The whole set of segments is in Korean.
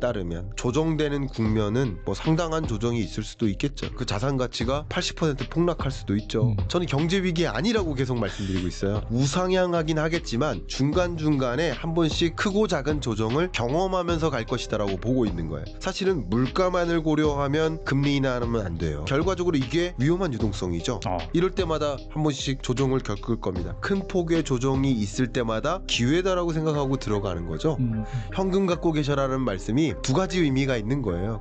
따르면 조정되는 국면은 뭐 상당한 조정이 있을 수도 있겠죠. 그 자산 가치가 80% 폭락할 수도 있죠. 저는 경제 위기 아니라고 계속 말씀드리고 있어요. 우상향하긴 하겠지만 중간중간에 한 번씩 크고 작은 조정을 경험하면서 갈 것이다라고 보고 있는 거예요. 사실은 물가만을 고려하면 금리 인하하면 안 돼요. 결과적으로 이게 위험한 유동성이죠. 이럴 때마다 한 번씩 조정을 겪을 겁니다. 큰 폭의 조정이 있을 때마다 기회다라고 생각하고 들어가는 거죠. 현금 갖고 계셔라는 말씀이 두 가지 의미가 있는 거예요.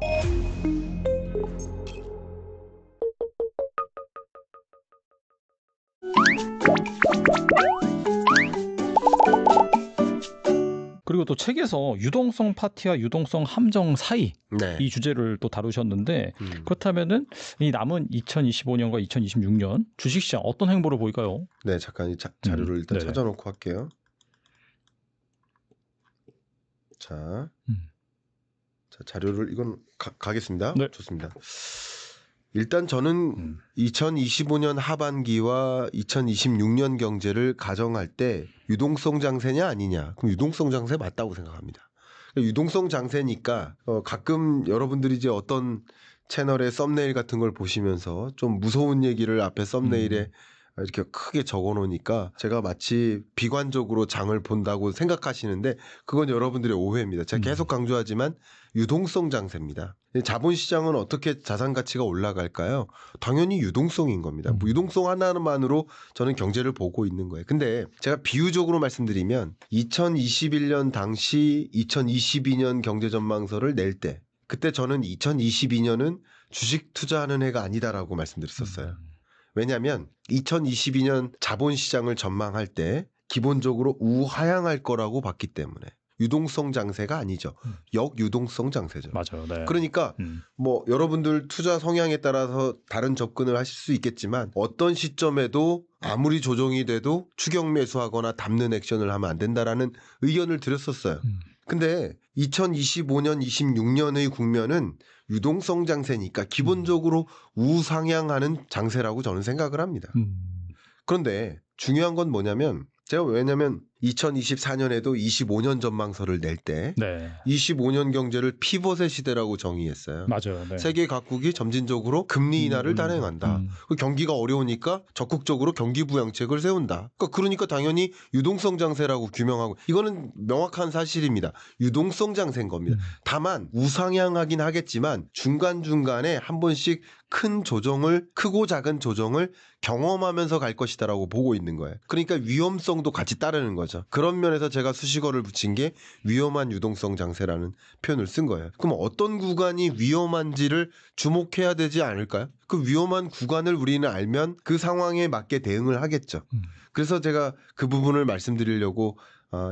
그리고 또 책에서 유동성 파티와 유동성 함정 사이 네. 이 주제를 또 다루셨는데 그렇다면은 이 남은 2025년과 2026년 주식시장 어떤 행보를 보일까요? 네, 잠깐 이 자료를 일단 네네. 찾아놓고 할게요. 자, 자료를 이건 가겠습니다. 네. 좋습니다. 일단 저는 2025년 하반기와 2026년 경제를 가정할 때 유동성 장세냐 아니냐. 그럼 유동성 장세 맞다고 생각합니다. 유동성 장세니까 가끔 여러분들이 이제 어떤 채널의 썸네일 같은 걸 보시면서 좀 무서운 얘기를 앞에 썸네일에 이렇게 크게 적어 놓으니까 제가 마치 비관적으로 장을 본다고 생각하시는데 그건 여러분들의 오해입니다. 제가 계속 강조하지만 유동성 장세입니다. 자본시장은 어떻게 자산 가치가 올라갈까요? 당연히 유동성인 겁니다. 뭐 유동성 하나만으로 저는 경제를 보고 있는 거예요. 근데 제가 비유적으로 말씀드리면 2021년 당시 2022년 경제 전망서를 낼 때 그때 저는 2022년은 주식 투자하는 해가 아니다라고 말씀드렸었어요. 왜냐하면 2022년 자본시장을 전망할 때 기본적으로 우하향할 거라고 봤기 때문에 유동성 장세가 아니죠. 역유동성 장세죠. 맞아요. 네. 그러니까 뭐 여러분들 투자 성향에 따라서 다른 접근을 하실 수 있겠지만 어떤 시점에도 아무리 조정이 돼도 추격 매수하거나 담는 액션을 하면 안 된다라는 의견을 드렸었어요. 근데 2025년, 26년의 국면은 유동성 장세니까 기본적으로 우상향하는 장세라고 저는 생각을 합니다. 그런데 중요한 건 뭐냐면 제가 왜냐면 2024년에도 25년 전망서를 낼 때 네. 25년 경제를 피벗의 시대라고 정의했어요. 맞아요. 네. 세계 각국이 점진적으로 금리 인하를 단행한다. 경기가 어려우니까 적극적으로 경기 부양책을 세운다. 그러니까 당연히 유동성 장세라고 규명하고 이거는 명확한 사실입니다. 유동성 장세인 겁니다. 다만 우상향하긴 하겠지만 중간중간에 한 번씩 큰 조정을 크고 작은 조정을 경험하면서 갈 것이다라고 보고 있는 거예요. 그러니까 위험성도 같이 따르는 거죠. 그런 면에서 제가 수식어를 붙인 게 위험한 유동성 장세라는 표현을 쓴 거예요. 그럼 어떤 구간이 위험한지를 주목해야 되지 않을까요? 그 위험한 구간을 우리는 알면 그 상황에 맞게 대응을 하겠죠. 그래서 제가 그 부분을 말씀드리려고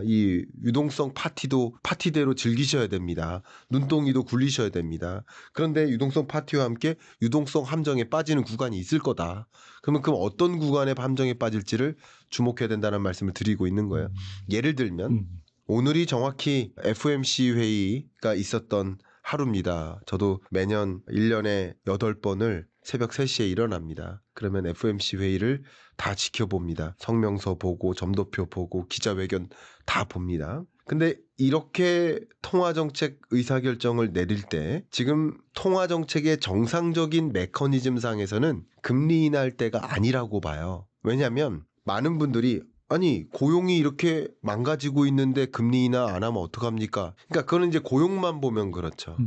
이 유동성 파티도 파티대로 즐기셔야 됩니다. 눈덩이도 굴리셔야 됩니다. 그런데 유동성 파티와 함께 유동성 함정에 빠지는 구간이 있을 거다. 그럼 어떤 구간에 함정에 빠질지를 주목해야 된다는 말씀을 드리고 있는 거예요. 예를 들면 오늘이 정확히 FOMC 회의가 있었던 하루입니다. 저도 매년 1년에 8번을 새벽 3시에 일어납니다. 그러면 FOMC 회의를 다 지켜봅니다. 성명서 보고 점도표 보고 기자회견 다 봅니다. 근데 이렇게 통화정책 의사결정을 내릴 때 지금 통화정책의 정상적인 메커니즘 상에서는 금리 인하할 때가 아니라고 봐요. 왜냐하면 많은 분들이 아니 고용이 이렇게 망가지고 있는데 금리 인하 안 하면 어떡합니까? 그러니까 그거는 이제 고용만 보면 그렇죠.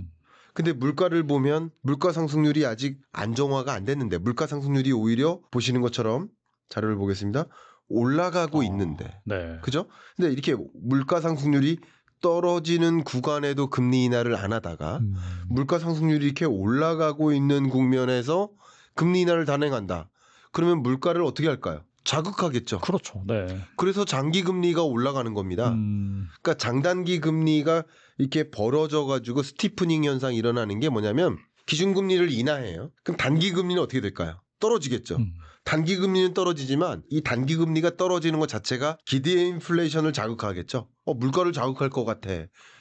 근데 물가를 보면 물가 상승률이 아직 안정화가 안 됐는데 물가 상승률이 오히려 보시는 것처럼 자료를 보겠습니다. 올라가고 있는데. 네. 그죠? 근데 이렇게 물가 상승률이 떨어지는 구간에도 금리 인하를 안 하다가 물가 상승률이 이렇게 올라가고 있는 국면에서 금리 인하를 단행한다. 그러면 물가를 어떻게 할까요? 자극하겠죠. 그렇죠. 네. 그래서 장기 금리가 올라가는 겁니다. 그러니까 장단기 금리가 이렇게 벌어져 가지고 스티프닝 현상이 일어나는 게 뭐냐면 기준금리를 인하해요. 그럼 단기 금리는 어떻게 될까요? 떨어지겠죠. 단기 금리는 떨어지지만 이 단기 금리가 떨어지는 것 자체가 기대 인플레이션을 자극하겠죠. 물가를 자극할 것 같아.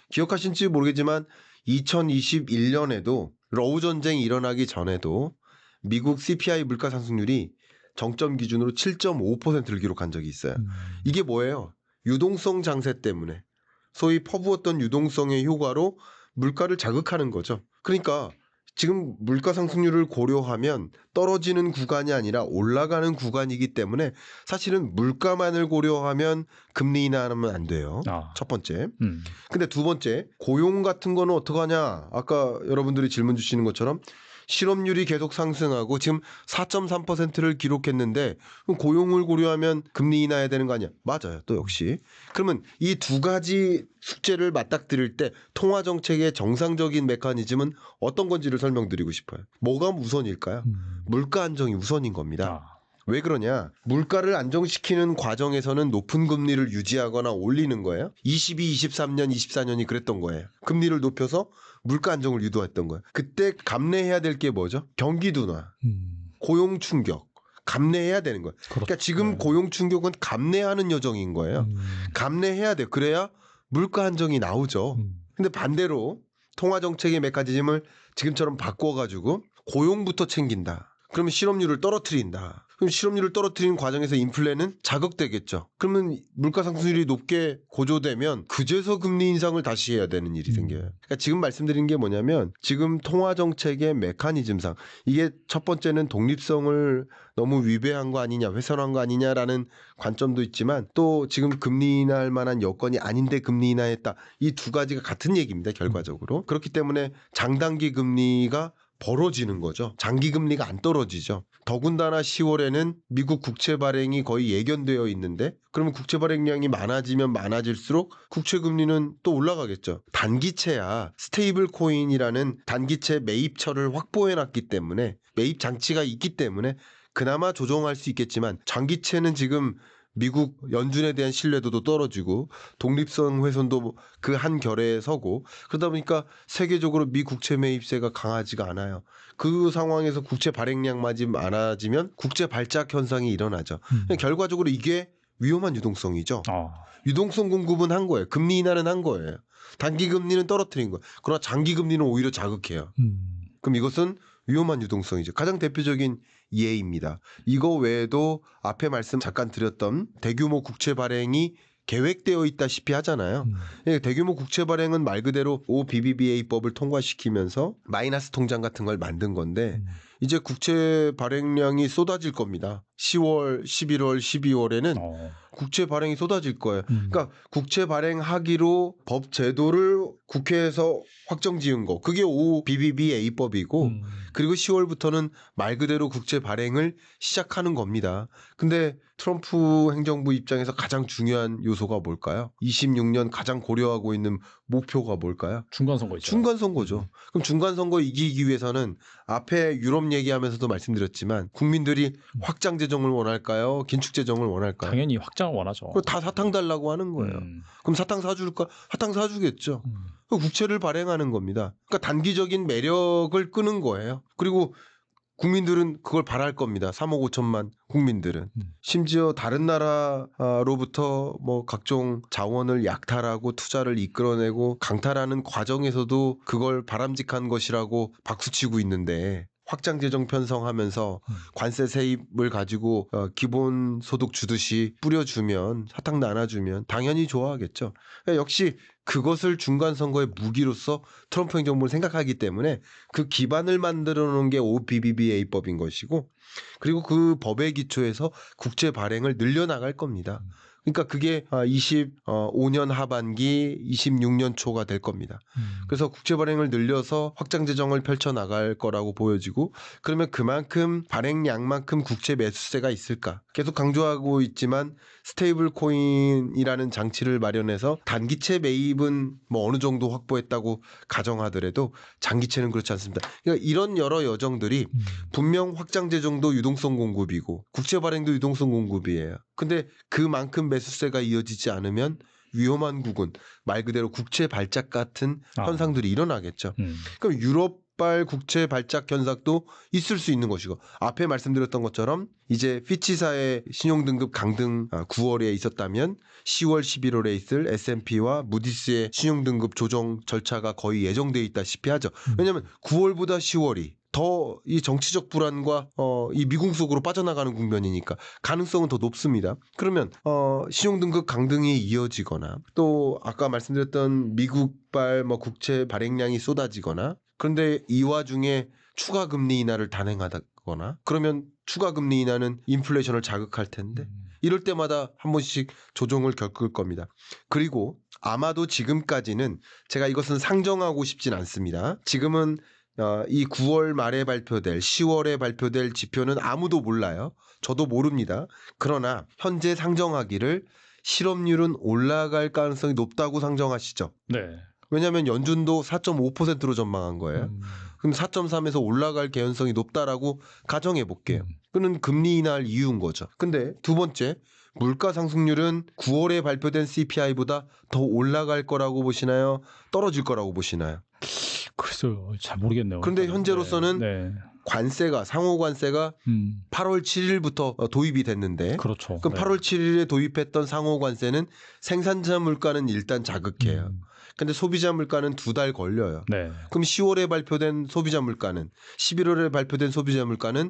기억하실지 모르겠지만 2021년에도 러우 전쟁이 일어나기 전에도 미국 CPI 물가 상승률이 정점 기준으로 7.5%를 기록한 적이 있어요. 이게 뭐예요? 유동성 장세 때문에 소위 퍼부었던 유동성의 효과로 물가를 자극하는 거죠. 그러니까 지금 물가 상승률을 고려하면 떨어지는 구간이 아니라 올라가는 구간이기 때문에 사실은 물가만을 고려하면 금리 인하하면 안 돼요. 첫 번째. 근데 두 번째, 고용 같은 거는 어떡하냐. 아까 여러분들이 질문 주시는 것처럼 실업률이 계속 상승하고 지금 4.3%를 기록했는데 그럼 고용을 고려하면 금리 인하해야 되는 거 아니야? 맞아요. 또 역시. 그러면 이 두 가지 숙제를 맞닥뜨릴 때 통화 정책의 정상적인 메커니즘은 어떤 건지를 설명드리고 싶어요. 뭐가 우선일까요? 물가 안정이 우선인 겁니다. 왜 그러냐? 물가를 안정시키는 과정에서는 높은 금리를 유지하거나 올리는 거예요. 22, 23년, 24년이 그랬던 거예요. 금리를 높여서 물가 안정을 유도했던 거예요. 그때 감내해야 될 게 뭐죠? 경기 둔화, 고용 충격. 감내해야 되는 거예요. 그러니까 지금 고용 충격은 감내하는 여정인 거예요. 감내해야 돼. 그래야 물가 안정이 나오죠. 근데 반대로 통화 정책의 메커니즘을 지금처럼 바꿔가지고 고용부터 챙긴다. 그러면 실업률을 떨어뜨린다. 그럼 실업률을 떨어뜨리는 과정에서 인플레는 자극되겠죠. 그러면 물가 상승률이 높게 고조되면 그제서 금리 인상을 다시 해야 되는 일이 생겨요. 그러니까 지금 말씀드린 게 뭐냐면 지금 통화 정책의 메커니즘상 이게 첫 번째는 독립성을 너무 위배한 거 아니냐, 훼손한 거 아니냐라는 관점도 있지만 또 지금 금리 인하할 만한 여건이 아닌데 금리 인하했다. 이 두 가지가 같은 얘기입니다. 결과적으로. 그렇기 때문에 장단기 금리가 벌어지는 거죠. 장기 금리가 안 떨어지죠. 더군다나 10월에는 미국 국채 발행이 거의 예견되어 있는데 그러면 국채 발행량이 많아지면 많아질수록 국채 금리는 또 올라가겠죠. 단기채야 스테이블 코인이라는 단기채 매입처를 확보해 놨기 때문에 매입 장치가 있기 때문에 그나마 조정할 수 있겠지만 장기채는 지금 미국 연준에 대한 신뢰도도 떨어지고 독립성 훼손도 그 한 결에 서고 그러다 보니까 세계적으로 미 국채 매입세가 강하지가 않아요. 그 상황에서 국채 발행량마저 많아지면 국채 발작 현상이 일어나죠. 결과적으로 이게 위험한 유동성이죠. 유동성 공급은 한 거예요. 금리 인하는 한 거예요. 단기 금리는 떨어뜨린 거예요. 그러나 장기 금리는 오히려 자극해요. 그럼 이것은 위험한 유동성이죠. 가장 대표적인 예입니다. 이거 외에도 앞에 말씀 잠깐 드렸던 대규모 국채 발행이 계획되어 있다시피 하잖아요. 대규모 국채 발행은 말 그대로 OBBBA법을 통과시키면서 마이너스 통장 같은 걸 만든 건데 이제 국채 발행량이 쏟아질 겁니다. 10월, 11월, 12월에는 국채 발행이 쏟아질 거예요. 그러니까 국채 발행하기로 법 제도를 국회에서 확정 지은 거. 그게 OBBBA법이고 그리고 10월부터는 말 그대로 국채 발행을 시작하는 겁니다. 근데 트럼프 행정부 입장에서 가장 중요한 요소가 뭘까요? 26년 가장 고려하고 있는 목표가 뭘까요? 중간선거죠. 중간선거죠. 그럼 중간선거 이기기 위해서는 앞에 유럽 얘기하면서도 말씀드렸지만 국민들이 확장 재정을 원할까요? 긴축 재정을 원할까요? 당연히 확장을 원하죠. 그거 다 사탕 달라고 하는 거예요. 그럼 사탕 사줄까? 사탕 사주겠죠. 국채를 발행하는 겁니다. 그러니까 단기적인 매력을 끄는 거예요. 그리고 국민들은 그걸 바랄 겁니다. 3억 5천만 국민들은. 심지어 다른 나라로부터 뭐 각종 자원을 약탈하고 투자를 이끌어내고 강탈하는 과정에서도 그걸 바람직한 것이라고 박수치고 있는데 확장 재정 편성하면서 관세 세입을 가지고 기본소득 주듯이 뿌려주면 사탕 나눠주면 당연히 좋아하겠죠. 그러니까 역시 그것을 중간선거의 무기로서 트럼프 행정부를 생각하기 때문에 그 기반을 만들어 놓은 게 OBBBA법인 것이고 그리고 그 법의 기초에서 국채 발행을 늘려나갈 겁니다. 그러니까 그게 25년 하반기 26년 초가 될 겁니다. 그래서 국채 발행을 늘려서 확장 재정을 펼쳐나갈 거라고 보여지고 그러면 그만큼 발행량만큼 국채 매수세가 있을까? 계속 강조하고 있지만 스테이블 코인이라는 장치를 마련해서 단기채 매입은 뭐 어느 정도 확보했다고 가정하더라도 장기채는 그렇지 않습니다. 그러니까 이런 여러 여정들이 분명 확장 재정도 유동성 공급이고 국채 발행도 유동성 공급이에요. 근데 그만큼 매수세가 이어지지 않으면 위험한 구군, 말 그대로 국채 발작 같은 현상들이 일어나겠죠. 그럼 유럽발 국채 발작 현상도 있을 수 있는 것이고 앞에 말씀드렸던 것처럼 이제 피치사의 신용등급 강등 9월에 있었다면 10월, 11월에 있을 S&P와 무디스의 신용등급 조정 절차가 거의 예정되어 있다시피 하죠. 왜냐하면 9월보다 10월이 더 이 정치적 불안과 이 미궁 속으로 빠져나가는 국면이니까 가능성은 더 높습니다. 그러면 신용등급 강등이 이어지거나 또 아까 말씀드렸던 미국발 국채 발행량이 쏟아지거나 그런데 이 와중에 추가 금리 인하를 단행하거나 그러면 추가 금리 인하는 인플레이션을 자극할 텐데 이럴 때마다 한 번씩 조정을 겪을 겁니다. 그리고 아마도 지금까지는 제가 이것은 상정하고 싶진 않습니다. 지금은 이 9월 말에 발표될 10월에 발표될 지표는 아무도 몰라요. 저도 모릅니다. 그러나 현재 상정하기를 실업률은 올라갈 가능성이 높다고 상정하시죠. 네. 왜냐하면 연준도 4.5%로 전망한 거예요. 그럼 4.3에서 올라갈 개연성이 높다라고 가정해 볼게요. 그는 금리 인하할 이유인 거죠. 근데 두 번째, 물가 상승률은 9월에 발표된 CPI보다 더 올라갈 거라고 보시나요? 떨어질 거라고 보시나요? 글쎄요, 잘 모르겠네요. 그런데 현재로서는 관세가 상호 관세가 8월 7일부터 도입이 됐는데, 그렇죠. 그럼 8월 7일에 도입했던 상호 관세는 생산자 물가는 일단 자극해요. 근데 소비자 물가는 2달 걸려요. 네. 그럼 10월에 발표된 소비자 물가는 11월에 발표된 소비자 물가는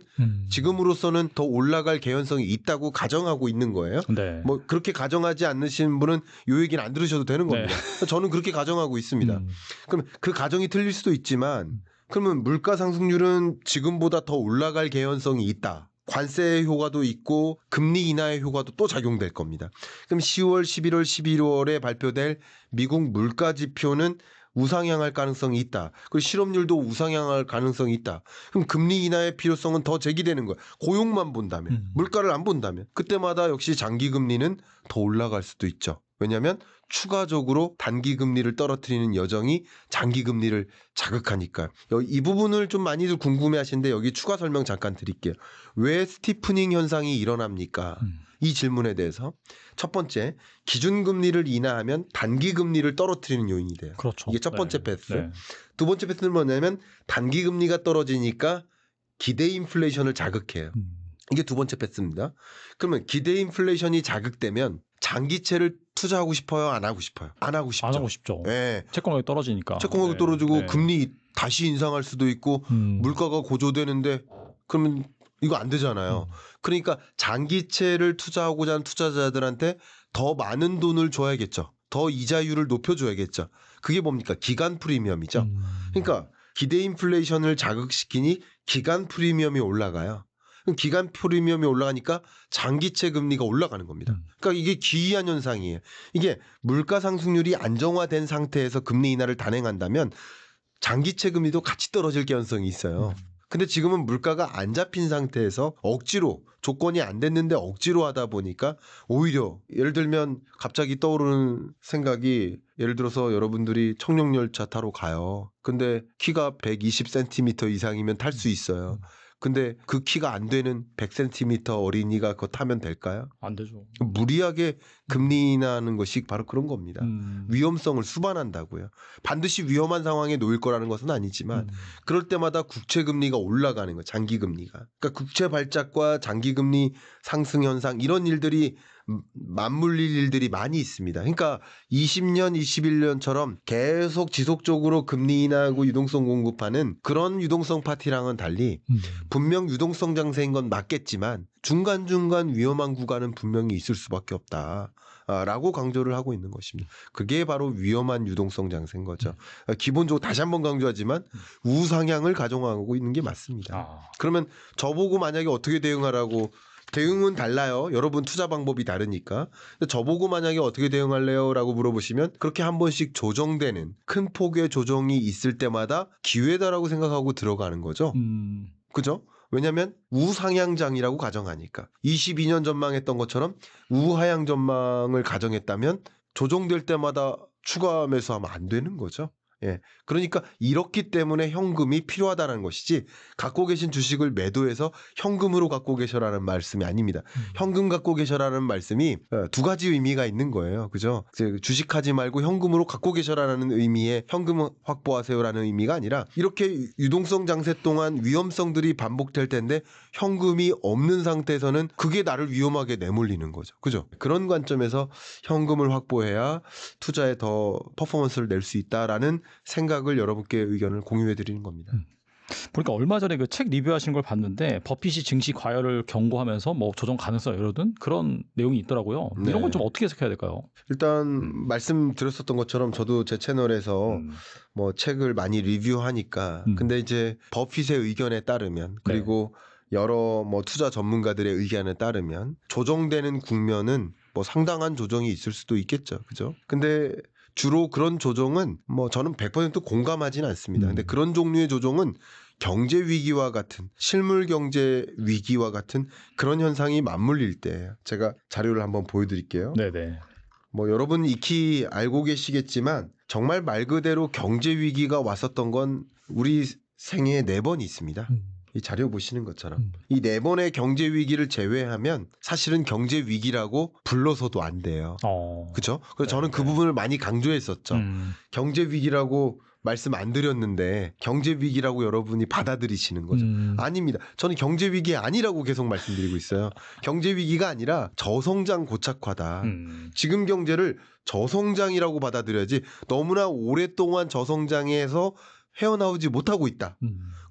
지금으로서는 더 올라갈 개연성이 있다고 가정하고 있는 거예요. 네. 그렇게 가정하지 않으신 분은 요 얘기는 안 들으셔도 되는 겁니다. 저는 그렇게 가정하고 있습니다. 그럼 그 가정이 틀릴 수도 있지만 그러면 물가 상승률은 지금보다 더 올라갈 개연성이 있다. 관세 효과도 있고 금리 인하의 효과도 또 작용될 겁니다. 그럼 10월, 11월, 12월에 발표될 미국 물가 지표는 우상향할 가능성이 있다. 그리고 실업률도 우상향할 가능성이 있다. 그럼 금리 인하의 필요성은 더 제기되는 거예요. 고용만 본다면, 물가를 안 본다면 그때마다 역시 장기 금리는 더 올라갈 수도 있죠. 왜냐하면 추가적으로 단기 금리를 떨어뜨리는 여정이 장기 금리를 자극하니까. 이 부분을 좀 많이들 궁금해하시는데 여기 추가 설명 잠깐 드릴게요. 왜 스티프닝 현상이 일어납니까? 이 질문에 대해서 첫 번째, 기준금리를 인하하면 단기금리를 떨어뜨리는 요인이 돼요. 그렇죠. 이게 첫 번째 패스. 네. 두 번째 패스는 뭐냐면 단기금리가 떨어지니까 기대 인플레이션을 자극해요. 이게 두 번째 패스입니다. 그러면 기대 인플레이션이 자극되면 장기채를 투자하고 싶어요? 안 하고 싶어요? 안 하고 싶죠. 안 하고 싶죠. 네. 채권가격이 떨어지니까. 채권가격이 떨어지고 네. 금리 다시 인상할 수도 있고 물가가 고조되는데 그러면 이거 안 되잖아요. 그러니까 장기채를 투자하고자 하는 투자자들한테 더 많은 돈을 줘야겠죠. 더 이자율을 높여줘야겠죠. 그게 뭡니까? 기간 프리미엄이죠. 그러니까 기대 인플레이션을 자극시키니 기간 프리미엄이 올라가요. 그럼 기간 프리미엄이 올라가니까 장기채 금리가 올라가는 겁니다. 그러니까 이게 기이한 현상이에요. 이게 물가 상승률이 안정화된 상태에서 금리 인하를 단행한다면 장기채 금리도 같이 떨어질 가능성이 있어요. 근데 지금은 물가가 안 잡힌 상태에서 억지로 조건이 안 됐는데 억지로 하다 보니까 오히려 예를 들면 갑자기 떠오르는 생각이 예를 들어서 여러분들이 청룡열차 타러 가요. 근데 키가 120cm 이상이면 탈 수 있어요. 근데 그 키가 안 되는 100cm 어린이가 그거 타면 될까요? 안 되죠. 무리하게 금리 인하하는 것이 바로 그런 겁니다. 위험성을 수반한다고요. 반드시 위험한 상황에 놓일 거라는 것은 아니지만 그럴 때마다 국채 금리가 올라가는 거예요. 장기 금리가. 그러니까 국채 발작과 장기 금리 상승 현상 이런 일들이 맞물릴 일들이 많이 있습니다. 그러니까 20년, 21년처럼 계속 지속적으로 금리 인하하고 유동성 공급하는 그런 유동성 파티랑은 달리 분명 유동성 장세인 건 맞겠지만 중간중간 위험한 구간은 분명히 있을 수밖에 없다. 라고 강조를 하고 있는 것입니다. 그게 바로 위험한 유동성 장세인 거죠. 기본적으로 다시 한번 강조하지만 우상향을 가정하고 있는 게 맞습니다. 그러면 저보고 만약에 어떻게 대응하라고 대응은 달라요. 여러분 투자 방법이 다르니까. 근데 저보고 만약에 어떻게 대응할래요? 라고 물어보시면 그렇게 한 번씩 조정되는 큰 폭의 조정이 있을 때마다 기회다라고 생각하고 들어가는 거죠. 그죠? 왜냐하면 우상향장이라고 가정하니까 22년 전망했던 것처럼 우하향 전망을 가정했다면 조정될 때마다 추가 매수하면 안 되는 거죠. 예. 그러니까 이렇기 때문에 현금이 필요하다는 것이지 갖고 계신 주식을 매도해서 현금으로 갖고 계셔라는 말씀이 아닙니다. 현금 갖고 계셔라는 말씀이 두 가지 의미가 있는 거예요. 그죠? 주식하지 말고 현금으로 갖고 계셔라는 의미의 현금 확보하세요라는 의미가 아니라 이렇게 유동성 장세 동안 위험성들이 반복될 텐데 현금이 없는 상태에서는 그게 나를 위험하게 내몰리는 거죠. 그죠? 그런 관점에서 현금을 확보해야 투자에 더 퍼포먼스를 낼 수 있다라는 생각을 여러분께 의견을 공유해 드리는 겁니다. 보니까 얼마 전에 그 책 리뷰하신 걸 봤는데 버핏이 증시 과열을 경고하면서 뭐 조정 가능성 이러던 그런 내용이 있더라고요. 네. 이런 건 좀 어떻게 해석해야 될까요? 일단 말씀드렸었던 것처럼 저도 제 채널에서 뭐 책을 많이 리뷰하니까 근데 이제 버핏의 의견에 따르면 그리고 여러 뭐 투자 전문가들의 의견에 따르면 조정되는 국면은 뭐 상당한 조정이 있을 수도 있겠죠. 그죠? 근데 주로 그런 조정은 뭐 저는 100% 공감하지는 않습니다. 근데 그런 종류의 조정은 경제 위기와 같은 실물 경제 위기와 같은 그런 현상이 맞물릴 때 제가 자료를 한번 보여드릴게요. 네네. 뭐 여러분 익히 알고 계시겠지만 정말 말 그대로 경제 위기가 왔었던 건 우리 생애에 4번 있습니다. 이 자료 보시는 것처럼 이 4번의 경제 위기를 제외하면 사실은 경제 위기라고 불러서도 안 돼요. 그렇죠? 그래서 저는 그 부분을 많이 강조했었죠. 경제 위기라고 말씀 안 드렸는데 경제 위기라고 여러분이 받아들이시는 거죠. 아닙니다. 저는 경제 위기 아니라고 계속 말씀드리고 있어요. 경제 위기가 아니라 저성장 고착화다. 지금 경제를 저성장이라고 받아들여야지 너무나 오랫동안 저성장에서 헤어나오지 못하고 있다.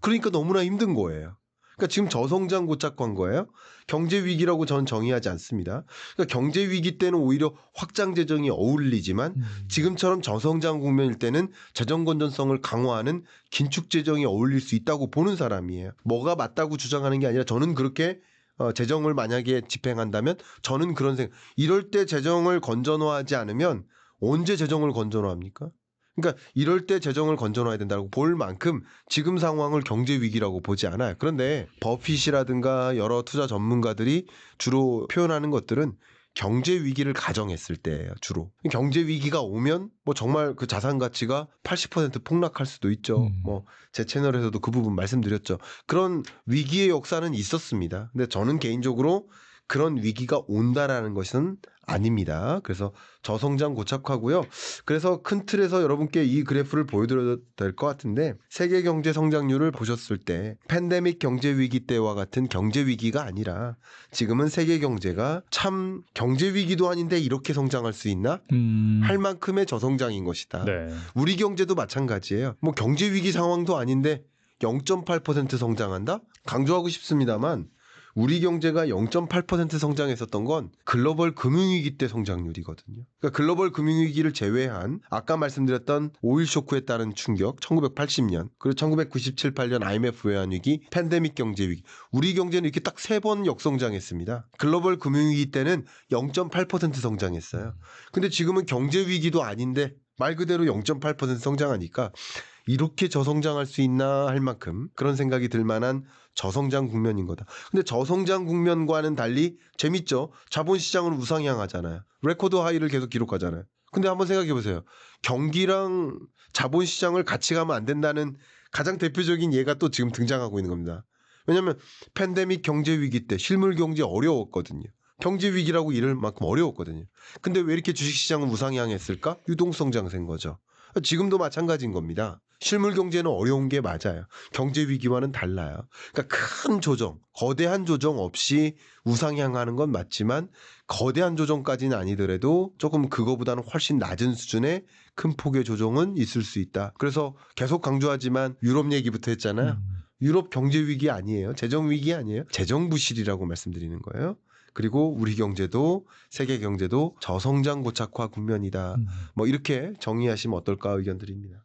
그러니까 너무나 힘든 거예요. 그러니까 지금 저성장 고착화인 거예요. 경제 위기라고 저는 정의하지 않습니다. 그러니까 경제 위기 때는 오히려 확장 재정이 어울리지만 지금처럼 저성장 국면일 때는 재정 건전성을 강화하는 긴축 재정이 어울릴 수 있다고 보는 사람이에요. 뭐가 맞다고 주장하는 게 아니라 저는 그렇게 재정을 만약에 집행한다면 저는 그런 생각. 이럴 때 재정을 건전화하지 않으면 언제 재정을 건전화합니까? 그러니까 이럴 때 재정을 건전화해야 된다고 볼 만큼 지금 상황을 경제 위기라고 보지 않아요. 그런데 버핏이라든가 여러 투자 전문가들이 주로 표현하는 것들은 경제 위기를 가정했을 때예요. 주로. 경제 위기가 오면 뭐 정말 그 자산 가치가 80% 폭락할 수도 있죠. 뭐 제 채널에서도 그 부분 말씀드렸죠. 그런 위기의 역사는 있었습니다. 근데 저는 개인적으로 그런 위기가 온다라는 것은 아닙니다. 그래서 저성장 고착화고요. 그래서 큰 틀에서 여러분께 이 그래프를 보여드려도 될 것 같은데 세계 경제 성장률을 보셨을 때 팬데믹 경제 위기 때와 같은 경제 위기가 아니라 지금은 세계 경제가 참 경제 위기도 아닌데 이렇게 성장할 수 있나? 할 만큼의 저성장인 것이다. 네. 우리 경제도 마찬가지예요. 뭐 경제 위기 상황도 아닌데 0.8% 성장한다? 강조하고 싶습니다만 우리 경제가 0.8% 성장했었던 건 글로벌 금융위기 때 성장률이거든요. 그러니까 글로벌 금융위기를 제외한 아까 말씀드렸던 오일 쇼크에 따른 충격 1980년 그리고 1997, 8년 IMF 외환위기 팬데믹 경제위기 우리 경제는 이렇게 딱 3번 역성장했습니다. 글로벌 금융위기 때는 0.8% 성장했어요. 근데 지금은 경제위기도 아닌데 말 그대로 0.8% 성장하니까 이렇게 저성장할 수 있나 할 만큼 그런 생각이 들 만한 저성장 국면인 거다. 근데 저성장 국면과는 달리 재밌죠. 자본시장은 우상향하잖아요. 레코드 하이를 계속 기록하잖아요. 근데 한번 생각해 보세요. 경기랑 자본시장을 같이 가면 안 된다는 가장 대표적인 예가 또 지금 등장하고 있는 겁니다. 왜냐하면 팬데믹 경제위기 때 실물 경제 어려웠거든요. 경제 위기라고 이럴 만큼 어려웠거든요. 근데 왜 이렇게 주식시장은 우상향했을까? 유동성 장세인 거죠. 지금도 마찬가지인 겁니다. 실물 경제는 어려운 게 맞아요. 경제 위기와는 달라요. 그러니까 큰 조정, 거대한 조정 없이 우상향하는 건 맞지만 거대한 조정까지는 아니더라도 조금 그거보다는 훨씬 낮은 수준의 큰 폭의 조정은 있을 수 있다. 그래서 계속 강조하지만 유럽 얘기부터 했잖아요. 유럽 경제 위기 아니에요. 재정 위기 아니에요. 재정 부실이라고 말씀드리는 거예요. 그리고 우리 경제도 세계 경제도 저성장 고착화 국면이다. 뭐 이렇게 정의하시면 어떨까 의견 드립니다.